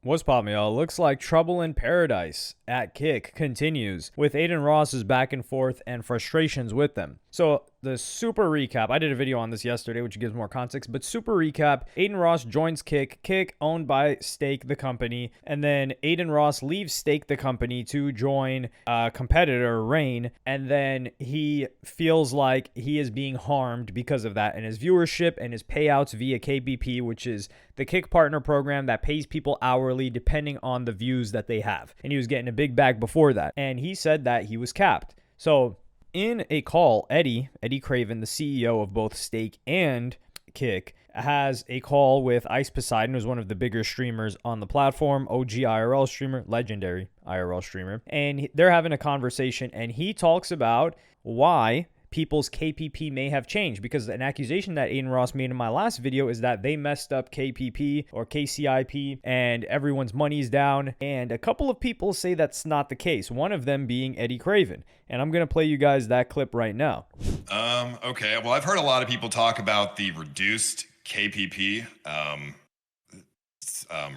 What's poppin', y'all? Looks like trouble in paradise at Kick continues with Adin Ross's back and forth and frustrations with them. So the super recap, I did a video on this yesterday, which gives more context, but super recap, Adin Ross joins Kick, owned by Stake, the company, and then Adin Ross leaves Stake, the company, to join a competitor, Rain, and then he feels like he is being harmed because of that, and his viewership and his payouts via KPPP, which is the Kick Partner program that pays people hourly depending on the views that they have. And he was getting a big bag before that, and he said that he was capped. So in a call, Eddie Craven, the CEO of both Stake and Kick, has a call with Ice Poseidon, who's one of the bigger streamers on the platform, OG IRL streamer, legendary IRL streamer. And they're having a conversation, and he talks about why people's KPP may have changed, because an accusation that Adin Ross made in my last video is that they messed up KPP or KCIP and everyone's money's down. And a couple of people say that's not the case, one of them being Eddie Craven. And I'm going to play you guys that clip right now. Okay. Well, I've heard a lot of people talk about the reduced KPP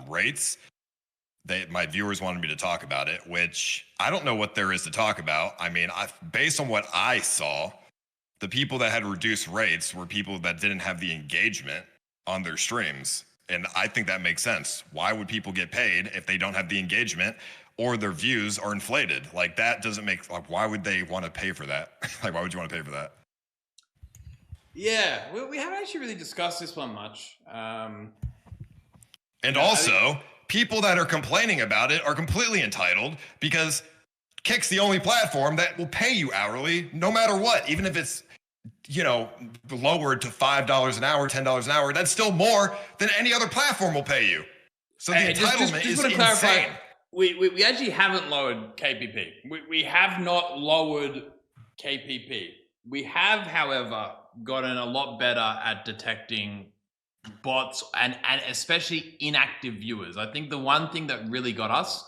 rates. My viewers wanted me to talk about it, which I don't know what there is to talk about. I mean, based on what I saw, the people that had reduced rates were people that didn't have the engagement on their streams. And I think that makes sense. Why would people get paid if they don't have the engagement or their views are inflated? Like, that doesn't make, like, why would they want to pay for that? Like, why would you want to pay for that? Yeah, we haven't actually really discussed this one much. And also, people that are complaining about it are completely entitled, because Kick's the only platform that will pay you hourly no matter what. Even if it's, you know, lowered to $5 an hour, $10 an hour, that's still more than any other platform will pay you. So the entitlement is insane. Clarify, we actually haven't lowered KPP. We have not lowered KPP. We have, however, gotten a lot better at detecting bots and especially inactive viewers. I think the one thing that really got us,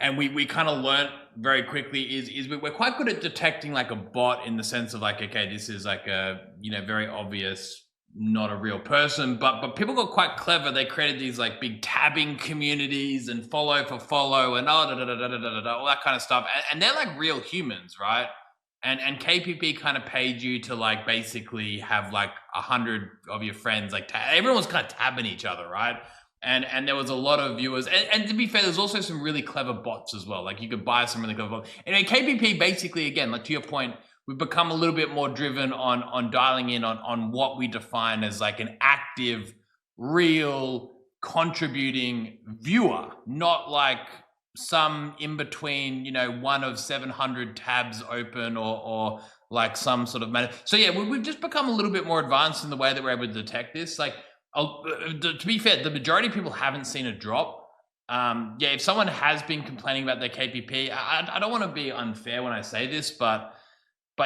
and we kind of learned very quickly, is we're quite good at detecting like a bot, in the sense of like, okay, this is like a, you know, very obvious, not a real person, but people got quite clever. They created these like big tabbing communities and follow for follow and all that kind of stuff. And they're like real humans, right? And KPP kind of paid you to like basically have like 100 of your friends, like everyone was kind of tabbing each other, right? And there was a lot of viewers. And to be fair, there's also some really clever bots as well. Like you could buy some really clever bots. Anyway, KPP basically, again, like to your point, we've become a little bit more driven on dialing in on what we define as like an active, real, contributing viewer, not like some in between, you know, one of 700 tabs open or like some sort of matter. So yeah, we've just become a little bit more advanced in the way that we're able to detect this. Like, to be fair, the majority of people haven't seen a drop. Yeah, if someone has been complaining about their KPP, I don't want to be unfair when I say this, but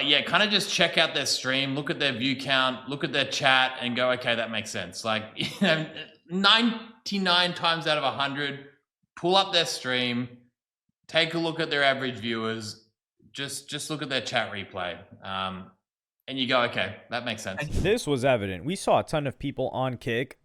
yeah, kind of just check out their stream, look at their view count, look at their chat, and go, okay, that makes sense. Like, you know, 99 times out of 100, pull up their stream, take a look at their average viewers, just look at their chat replay. And you go, okay, that makes sense. This was evident. We saw a ton of people on Kick,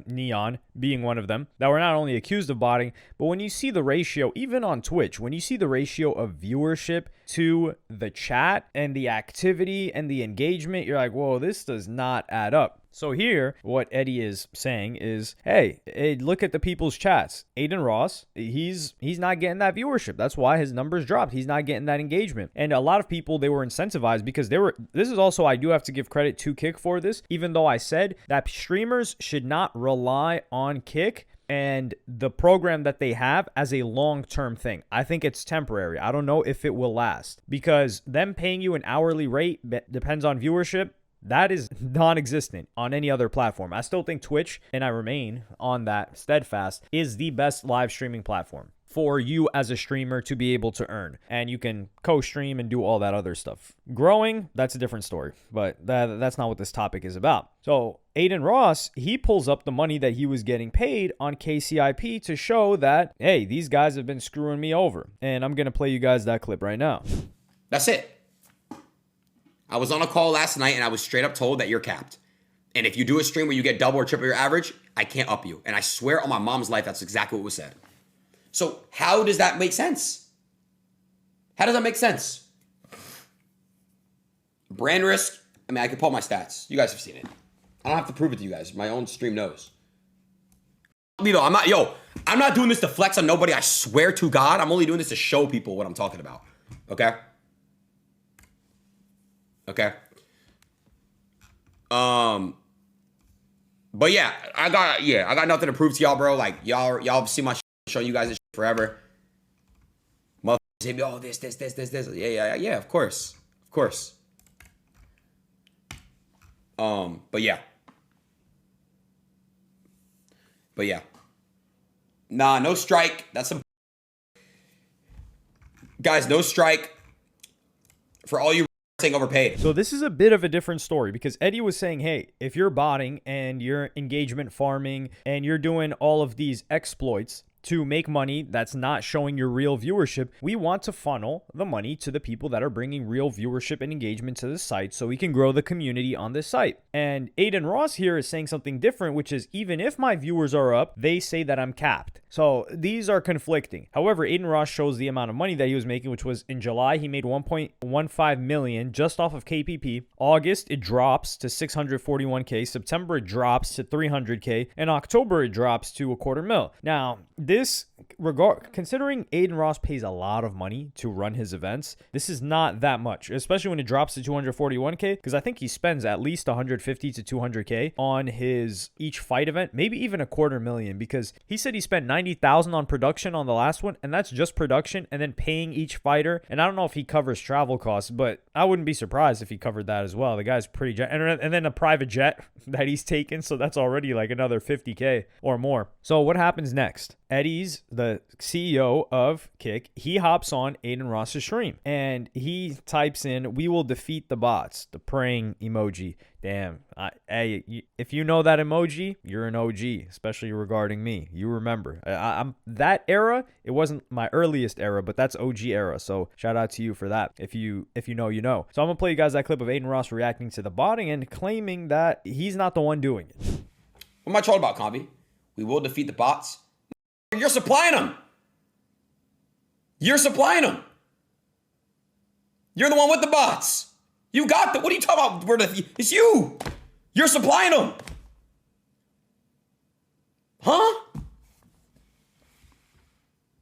Neon being one of them, that were not only accused of botting, but when you see the ratio, even on Twitch, when you see the ratio of viewership to the chat and the activity and the engagement, you're like, whoa, this does not add up. So here, what Eddie is saying is, hey, look at the people's chats. Adin Ross, he's not getting that viewership. That's why his numbers dropped. He's not getting that engagement. And a lot of people, they were incentivized because this is also, I do have to give credit to Kick for this, even though I said that streamers should not rely on Kick and the program that they have as a long-term thing. I think it's temporary. I don't know if it will last, because them paying you an hourly rate depends on viewership. That is non-existent on any other platform. I still think Twitch, and I remain on that steadfast, is the best live streaming platform for you as a streamer to be able to earn. And you can co-stream and do all that other stuff. Growing, that's a different story, but that's not what this topic is about. So Adin Ross, he pulls up the money that he was getting paid on KCIP to show that, hey, these guys have been screwing me over. And I'm going to play you guys that clip right now. That's it. I was on a call last night and I was straight up told that you're capped. And if you do a stream where you get double or triple your average, I can't up you. And I swear on my mom's life, that's exactly what was said. So how does that make sense? How does that make sense? Brand risk, I mean, I can pull up my stats. You guys have seen it. I don't have to prove it to you guys. My own stream knows. I'm not doing this to flex on nobody. I swear to God, I'm only doing this to show people what I'm talking about. Okay? Okay? But yeah, I got nothing to prove to y'all, bro. Like, y'all see my shit, show you guys this shit forever. Motherfuckers say, oh, this. Yeah, of course. Of course. But yeah. Nah, no strike. That's some guys, no strike for all you saying overpaid. So this is a bit of a different story because Eddie was saying, hey, if you're botting and you're engagement farming and you're doing all of these exploits to make money that's not showing your real viewership, we want to funnel the money to the people that are bringing real viewership and engagement to the site so we can grow the community on this site. And Adin Ross here is saying something different, which is even if my viewers are up, they say that I'm capped. So these are conflicting. However, Adin Ross shows the amount of money that he was making, which was in July, he made 1.15 million just off of KPP. August, it drops to 641K. September, it drops to 300K. And October, it drops to $250,000. Now, considering Adin Ross pays a lot of money to run his events, this is not that much, especially when it drops to 241K, because I think he spends at least 150 to 200K on his each fight event, maybe even $250,000, because he said he spent 90,000 on production on the last one, and that's just production and then paying each fighter. And I don't know if he covers travel costs, but I wouldn't be surprised if he covered that as well. The guy's pretty and then a private jet that he's taken, so that's already like another 50K or more. So what happens next? Eddie's the CEO of Kick. He hops on Adin Ross's stream and he types in, "We will defeat the bots," the praying emoji. Damn. Hey, if you know that emoji, you're an OG, especially regarding me. You remember. I'm that era. It wasn't my earliest era, but that's OG era. So shout out to you for that. If you know, you know. So I'm going to play you guys that clip of Adin Ross reacting to the botting and claiming that he's not the one doing it. What am I talking about, Combi? We will defeat the bots. You're supplying them. You're supplying them. You're the one with the bots. You got what are you talking about? It's you. You're supplying them. Huh?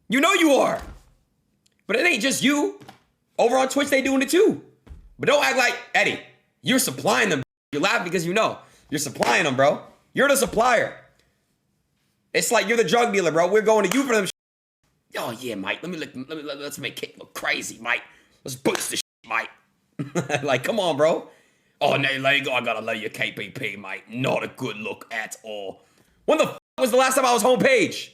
You know you are. But it ain't just you. Over on Twitch, they doing it too. But don't act like, Eddie, you're supplying them. You laugh because you know. You're supplying them, bro. You're the supplier. It's like you're the drug dealer, bro. We're going to you for them. Oh, yeah, Mike. Let's make Kick look crazy, Mike. Let's boost the shit, Mike. Like, come on, bro. Oh, no, let it go. I gotta let you KPP, Mike. Not a good look at all. When the was the last time I was homepage?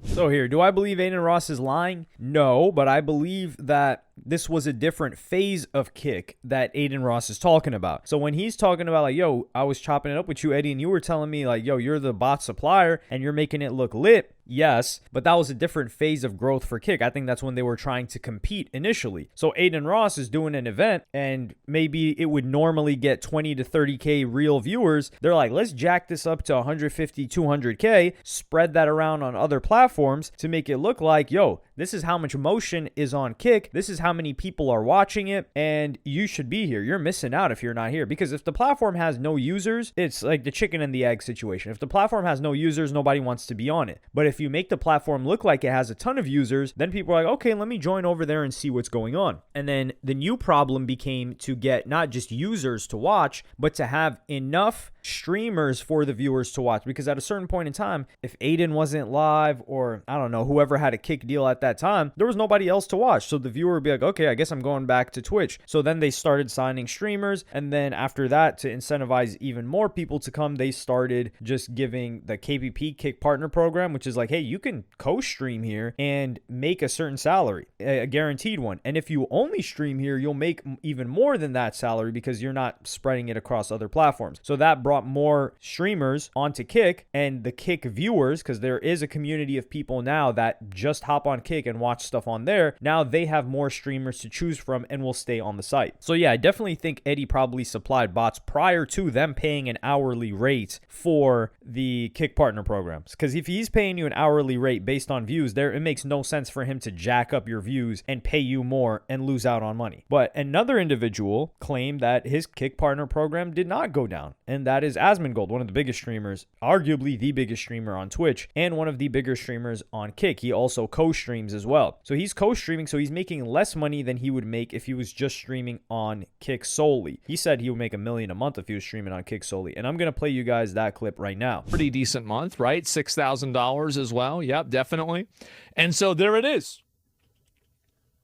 So here, do I believe Adin Ross is lying? No, but I believe that this was a different phase of Kick that Adin Ross is talking about. So when he's talking about like, yo, I was chopping it up with you, Eddie, and you were telling me like, yo, you're the bot supplier and you're making it look lit. Yes, but that was a different phase of growth for Kick. I think that's when they were trying to compete initially. So Adin Ross is doing an event and maybe it would normally get 20 to 30K real viewers. They're like, let's jack this up to 150, 200K, spread that around on other platforms to make it look like, yo, this is how much motion is on Kick. This is how many people are watching it, and you should be here. You're missing out if you're not here. Because if the platform has no users, it's like the chicken and the egg situation. If the platform has no users, nobody wants to be on it. But if you make the platform look like it has a ton of users, then people are like, okay, let me join over there and see what's going on. And then the new problem became to get not just users to watch, but to have enough streamers for the viewers to watch. Because at a certain point in time, if Adin wasn't live, or I don't know, whoever had a Kick deal at that time, there was nobody else to watch. So the viewer would be like, okay, I guess I'm going back to Twitch. So then they started signing streamers. And then after that, to incentivize even more people to come, they started just giving the KPP Kick Partner Program, which is like, hey, you can co-stream here and make a certain salary, a guaranteed one. And if you only stream here, you'll make even more than that salary because you're not spreading it across other platforms. So that brought brought more streamers onto Kick, and the Kick viewers, because there is a community of people now that just hop on Kick and watch stuff on there, now they have more streamers to choose from and will stay on the site. So yeah, I definitely think Eddie probably supplied bots prior to them paying an hourly rate for the Kick partner programs. Because if he's paying you an hourly rate based on views, it makes no sense for him to jack up your views and pay you more and lose out on money. But another individual claimed that his Kick partner program did not go down, and that is Asmongold, one of the biggest streamers, arguably the biggest streamer on Twitch and one of the bigger streamers on Kick. He also co-streams as well. So he's co-streaming, so he's making less money than he would make if he was just streaming on Kick solely. He said he would make $1 million a month if he was streaming on Kick solely, and I'm going to play you guys that clip right now. Pretty decent month, right? $6,000 as well. Yep, definitely. And so there it is.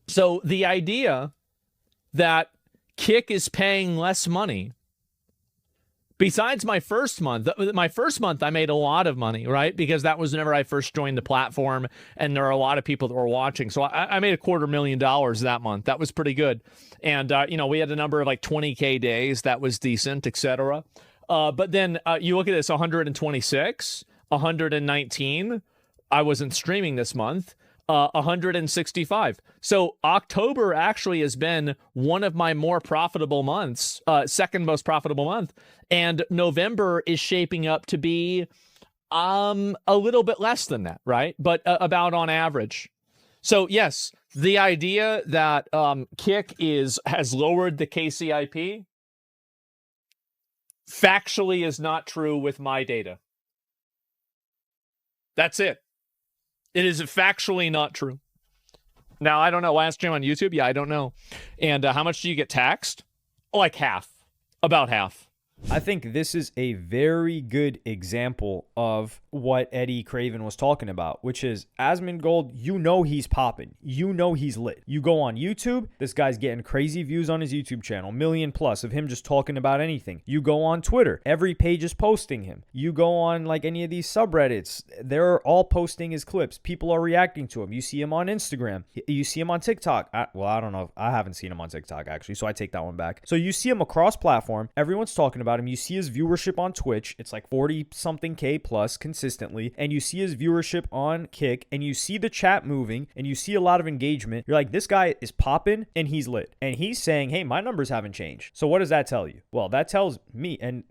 So the idea that Kick is paying less money, besides my first month I made a lot of money, right? Because that was whenever I first joined the platform, and there are a lot of people that were watching. So I made $250,000 that month. That was pretty good. And, we had a number of like 20K days. That was decent, etc. But then you look at this, 126, 119. I wasn't streaming this month. 165. So October actually has been one of my more profitable months, second most profitable month. And November is shaping up to be a little bit less than that, right? But about on average. So yes, the idea that Kick has lowered the KCIP factually is not true with my data. That's it. It is factually not true. Now, I don't know. Last stream on YouTube? Yeah, I don't know. And how much do you get taxed? Like half. About half. I think this is a very good example of what Eddie Craven was talking about, which is Asmongold, he's popping. He's lit. You go on YouTube, this guy's getting crazy views on his YouTube channel, 1 million plus of him just talking about anything. You go on Twitter, every page is posting him. You go on like any of these subreddits, they're all posting his clips. People are reacting to him. You see him on Instagram. You see him on TikTok. I don't know. I haven't seen him on TikTok, actually, so I take that one back. So you see him across platform. Everyone's talking about him. You see his viewership on Twitch. It's like 40 something K plus consistently. And you see his viewership on Kick, and you see the chat moving, and you see a lot of engagement. You're like, this guy is popping and he's lit. And he's saying, hey, my numbers haven't changed. So what does that tell you? Well, that tells me, and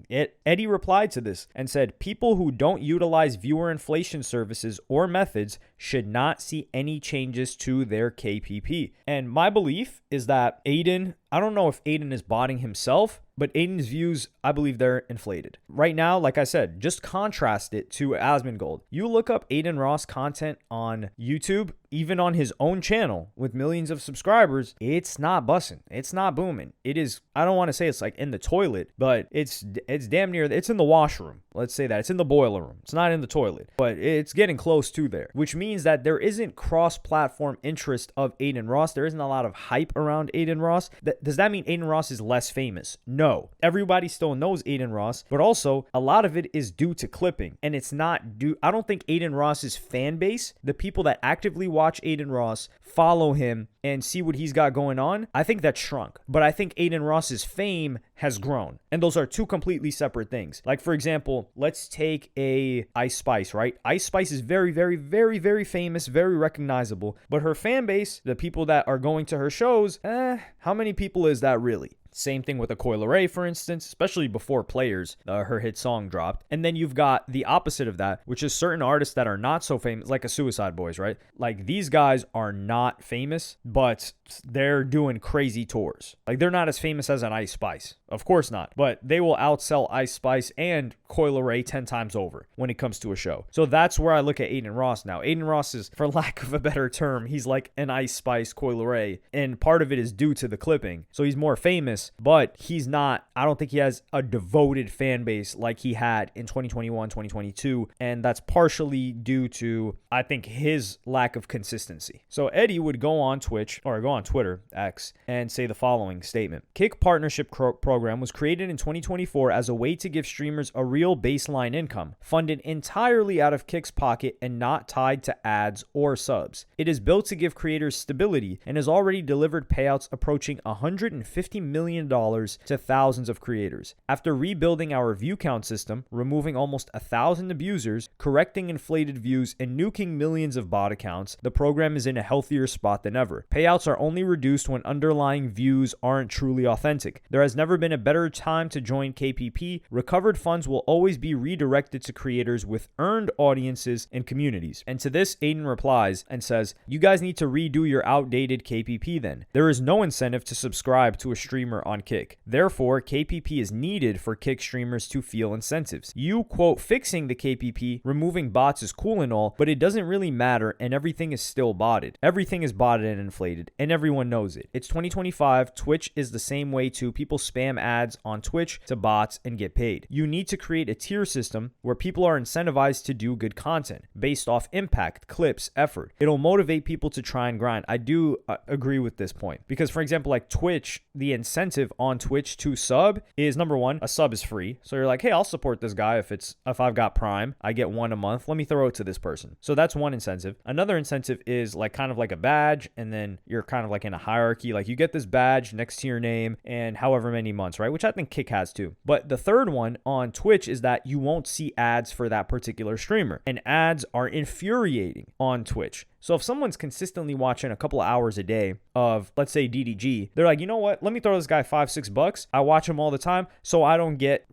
Eddie replied to this and said, people who don't utilize viewer inflation services or methods should not see any changes to their KPP. And my belief is that Adin, I don't know if Adin is botting himself, but Adin's views, I believe they're inflated. Right now, like I said, just contrast it to Asmongold. You look up Adin Ross content on YouTube, even on his own channel with millions of subscribers, it's not bussing. It's not booming. It is, I don't want to say it's like in the toilet, but it's damn near, it's in the washroom. Let's say that. It's in the boiler room. It's not in the toilet, but it's getting close to there, which means that there isn't cross-platform interest of Adin Ross. There isn't a lot of hype around Adin Ross. Does that mean Adin Ross is less famous? No. Everybody still knows Adin Ross, but also a lot of it is due to clipping, and it's not due, I don't think Adin Ross's fan base, the people that actively watch Adin Ross, follow him and see what he's got going on, I think that's shrunk. But I think Adin Ross's fame has grown. And those are two completely separate things. Like, for example, let's take a Ice Spice, right? Ice Spice is very, very, very, very famous, very recognizable. But her fan base, the people that are going to her shows, how many people is that really? Same thing with a Coi Leray, for instance, especially before Players, her hit song dropped. And then you've got the opposite of that, which is certain artists that are not so famous, like a Suicide Boys, right? Like, these guys are not famous, but they're doing crazy tours. Like, they're not as famous as an Ice Spice. Of course not. But they will outsell Ice Spice and Coi Leray 10 times over when it comes to a show. So that's where I look at Adin Ross now. Adin Ross is, for lack of a better term, he's like an Ice Spice, Coi Leray, and part of it is due to the clipping. So he's more famous, but he's not, I don't think he has a devoted fan base like he had in 2021, 2022, and that's partially due to, I think, his lack of consistency. So Eddie would go on Twitch, or go on Twitter, X, and say the following statement. Kick partnership program program was created in 2024 as a way to give streamers a real baseline income, funded entirely out of Kick's pocket and not tied to ads or subs. It is built to give creators stability and has already delivered payouts approaching $150 million to thousands of creators. After rebuilding our view count system, removing almost 1,000 abusers, correcting inflated views, and nuking millions of bot accounts, the program is in a healthier spot than ever. Payouts are only reduced when underlying views aren't truly authentic. There has never been a better time to join KPP. Recovered funds will always be redirected to creators with earned audiences and communities. And to this, Adin replies and says, "You guys need to redo your outdated KPP then. There is no incentive to subscribe to a streamer on Kick. Therefore, KPP is needed for Kick streamers to feel incentives. You, quote, fixing the KPP, removing bots is cool and all, but it doesn't really matter and everything is still botted. Everything is botted and inflated, and everyone knows it. It's 2025. Twitch is the same way too. People spam ads on Twitch to bots and get paid. You need to create a tier system where people are incentivized to do good content based off impact, clips, effort. It'll motivate people to try and grind." I do agree with this point because, for example, like Twitch, the incentive on Twitch to sub is, number one, a sub is free. So you're like, hey, I'll support this guy if I've got Prime. I get one a month. Let me throw it to this person. So that's one incentive. Another incentive is like kind of like a badge, and then you're kind of like in a hierarchy. Like you get this badge next to your name and however many months, right? Which I think Kick has too. But the third one on Twitch is that you won't see ads for that particular streamer, and ads are infuriating on Twitch. So if someone's consistently watching a couple of hours a day of, let's say, DDG, they're like, you know what? Let me throw this guy $5-6. I watch him all the time, so I don't get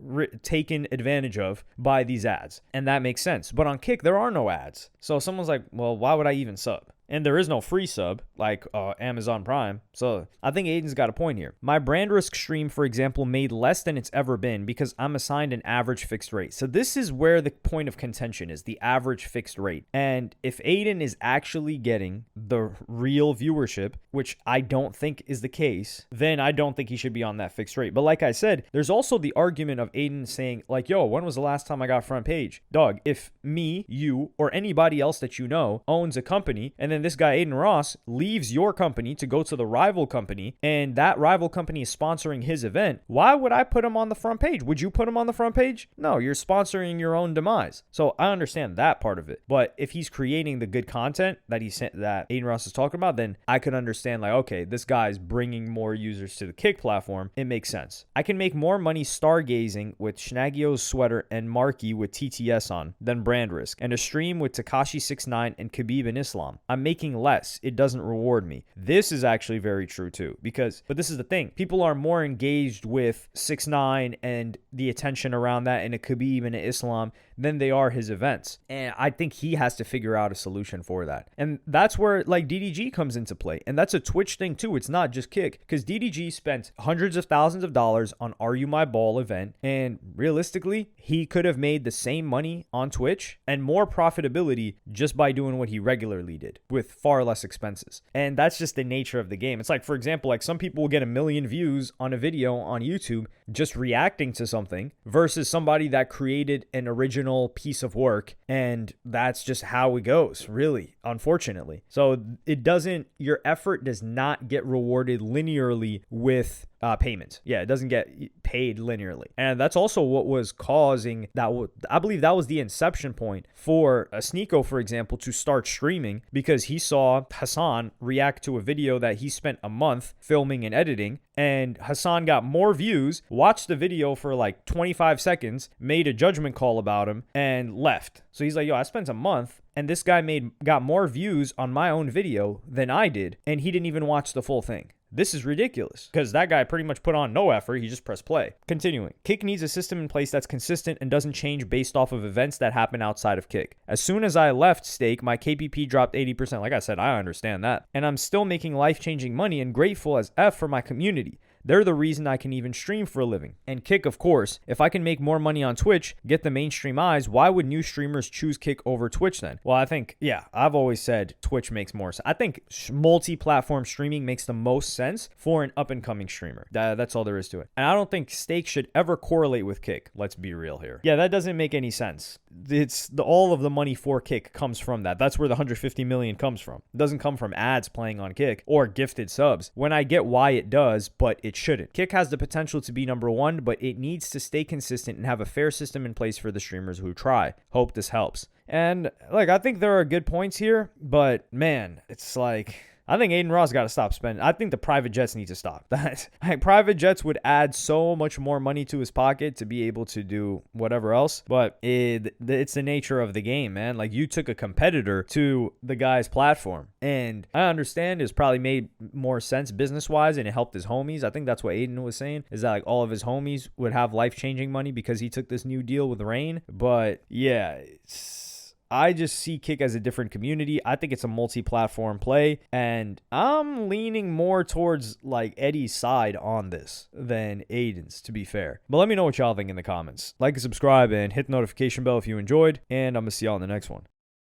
taken advantage of by these ads. And that makes sense. But on Kick, there are no ads. So someone's like, well, why would I even sub? And there is no free sub like Amazon Prime. So I think Adin's got a point here. My brand risk stream, for example, made less than it's ever been because I'm assigned an average fixed rate. So this is where the point of contention is, the average fixed rate. And if Adin is actually getting the real viewership, which I don't think is the case, then I don't think he should be on that fixed rate. But like I said, there's also the argument of Adin saying like, yo, when was the last time I got front page? Dog, if me, you, or anybody else that you know owns a company, and then this guy Adin Ross leaves your company to go to the rival company, and that rival company is sponsoring his event, why would I put him on the front page? Would you put him on the front page? No, you're sponsoring your own demise. So I understand that part of it. But if he's creating the good content that that Adin Ross is talking about, then I could understand like, okay, this guy's bringing more users to the Kick platform. It makes sense. I can make more money stargazing with Schnaggio's sweater and Marky with TTS on than brand risk, and a stream with Tekashi69 and Khabib and Islam. I'm making less. It doesn't reward me. This is actually very true too, but this is the thing. People are more engaged with 6ix9ine and the attention around that and a Khabib and an Islam than they are his events. And I think he has to figure out a solution for that. And that's where like DDG comes into play. And that's a Twitch thing too. It's not just Kick, because DDG spent hundreds of thousands of dollars on Are You My Ball event. And realistically, he could have made the same money on Twitch and more profitability just by doing what he regularly did with far less expenses. And that's just the nature of the game. It's like, for example, like some people will get 1 million views on a video on YouTube just reacting to something versus somebody that created an original piece of work, and that's just how it goes, really, unfortunately. So your effort does not get rewarded linearly with payments. Yeah, it doesn't get paid linearly. And that's also what was causing that. I believe that was the inception point for Sneeko, for example, to start streaming, because he saw Hassan react to a video that he spent a month filming and editing, and Hassan got more views, watched the video for like 25 seconds, made a judgment call about him, and left. So he's like, yo, I spent a month and this guy got more views on my own video than I did, and he didn't even watch the full thing. This is ridiculous, because that guy pretty much put on no effort. He just pressed play. Continuing. Kick needs a system in place that's consistent and doesn't change based off of events that happen outside of Kick. As soon as I left Stake, my KPP dropped 80%. Like I said, I understand that. And I'm still making life-changing money and grateful as F for my community. They're the reason I can even stream for a living. And Kick, of course. If I can make more money on Twitch, get the mainstream eyes, why would new streamers choose Kick over Twitch then? Well, I think, I've always said Twitch makes more sense. I think multi-platform streaming makes the most sense for an up-and-coming streamer. That's all there is to it. And I don't think Stake should ever correlate with Kick. Let's be real here. Yeah, that doesn't make any sense. All of the money for Kick comes from that. That's where the $150 million comes from. It doesn't come from ads playing on Kick or gifted subs. When I get why it does, but it shouldn't. Kick has the potential to be number one, but it needs to stay consistent and have a fair system in place for the streamers who try. Hope this helps. And like, I think there are good points here, but man, it's like, I think Adin Ross got to stop spending. I think the private jets need to stop. Like, private jets would add so much more money to his pocket to be able to do whatever else. But it's the nature of the game, man. Like, you took a competitor to the guy's platform. And I understand it's probably made more sense business-wise and it helped his homies. I think that's what Adin was saying, is that like all of his homies would have life-changing money because he took this new deal with Rain. But yeah, I just see Kick as a different community. I think it's a multi-platform play, and I'm leaning more towards like Eddie's side on this than Adin's, to be fair. But let me know what y'all think in the comments. Like and subscribe and hit the notification bell if you enjoyed, and I'm gonna see y'all in the next one.